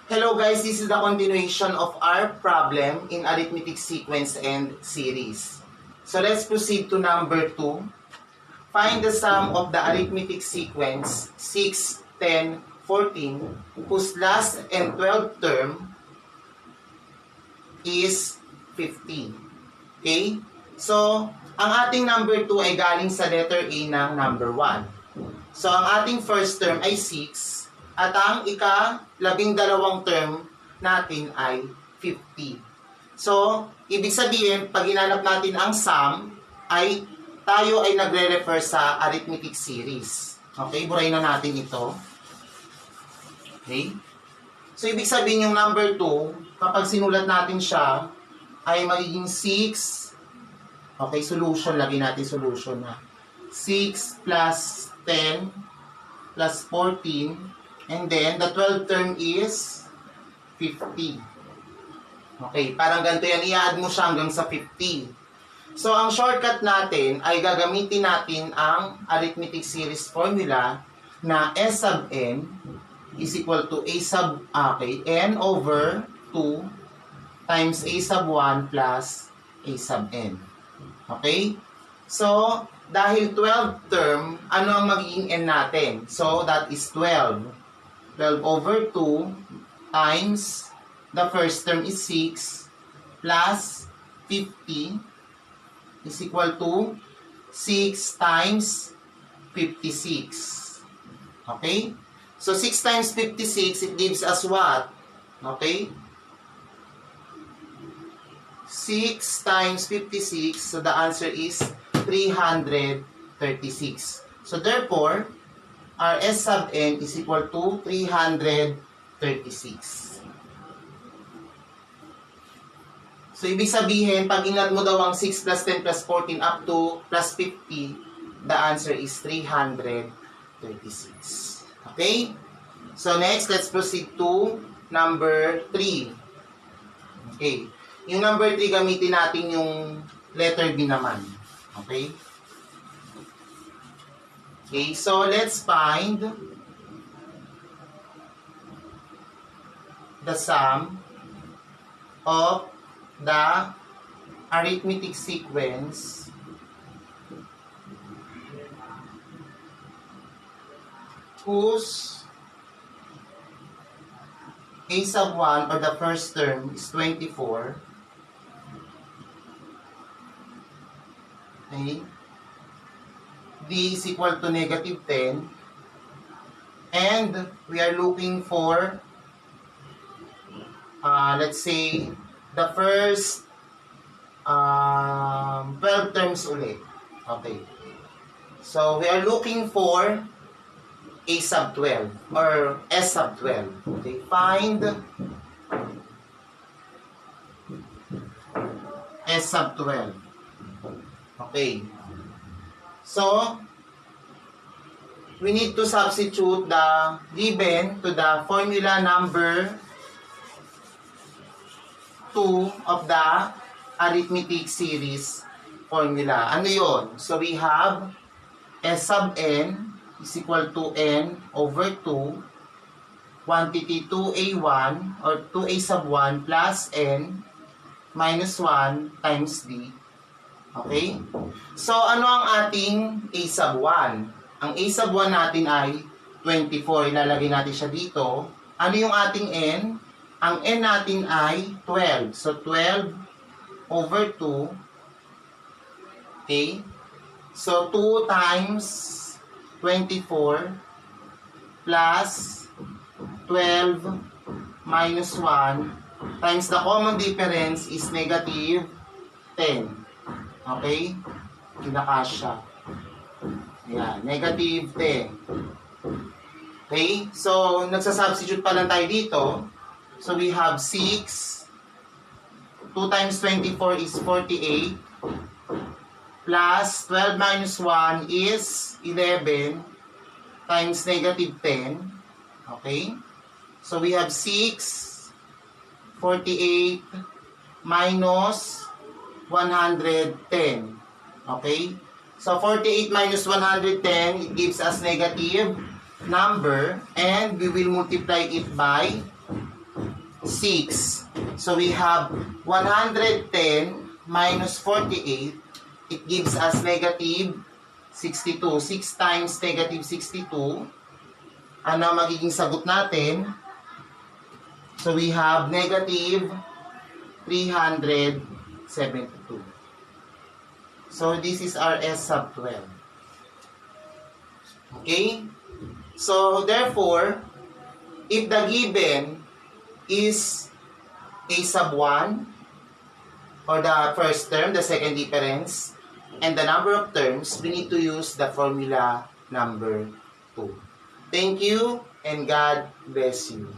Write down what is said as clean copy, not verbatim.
Hello guys, this is the continuation of our problem in arithmetic sequence and series. So let's proceed to number 2. Find the sum of the arithmetic sequence 6, 10, 14 whose last and 12th term is 50. Okay? So, ang ating number 2 ay galing sa letter A ng number 1. So, ang ating first term ay 6 at ang ika-12 term natin ay 50. So, ibig sabihin, pag hinanap natin ang sum, ay tayo ay nagre-refer sa arithmetic series. Okay, burahin na natin ito. Okay? So, ibig sabihin yung number 2, kapag sinulat natin siya, ay magiging 6. Okay, solution. Lagyan natin solution na. 6 plus 10 plus 14. And then, the 12th term is 50. Okay, parang ganito yan. I-add mo siya hanggang sa 50. So, ang shortcut natin ay gagamitin natin ang arithmetic series formula na S sub n is equal to A sub n over 2 times A sub 1 plus A sub n. Okay? So, dahil 12th term, ano ang magiging n natin? So, that is 12. 12 over 2 times the first term is 6 plus 50 is equal to 6 times 56. Okay? So, 6 times 56, it gives us what? Okay? 6 times 56, so the answer is 336. So, therefore, our S sub n is equal to 336. So, ibig sabihin, pag inad mo daw ang 6 plus 10 plus 14 up to plus 50, the answer is 336. Okay? So, next, let's proceed to number 3. Okay. Yung number 3, gamitin natin yung letter B naman. Okay? Okay, so let's find the sum of the arithmetic sequence whose A sub 1 or the first term is 24. Okay? D is equal to negative 10. And we are looking for, let's say, the first 12 terms ulit. Okay. So, we are looking for A sub 12 or S sub 12. Okay. Find S sub 12. Okay. So, we need to substitute the given to the formula number 2 of the arithmetic series formula. Ano yun? So, we have S sub n is equal to n over 2, quantity 2a1 or 2a sub 1 plus n minus 1 times d. Okay? So, ano ang ating A sub 1? Ang A sub 1 natin ay 24. Ilalagay natin siya dito. Ano yung ating N? Ang N natin ay 12. So, 12 over 2. Okay? So, 2 times 24 plus 12 minus 1 times the common difference is negative 10. Okay? Kinakasya. Ayan. Negative 10. Okay? So, nagsasubstitute pa lang tayo dito. So, we have 6. 2 times 24 is 48. Plus, 12 minus 1 is 11 times negative 10. Okay? So, we have 6, 48 minus 110. Okay? So, 48 minus 110, it gives us negative number and we will multiply it by 6. So we have 110 minus 48. It gives us negative 62. 6 times negative 62. Ano magiging sagot natin? So we have negative 372. So this is our S sub 12. Okay? So therefore, if the given is A sub 1 or the first term, the second difference, and the number of terms, we need to use the formula number 2. Thank you and God bless you.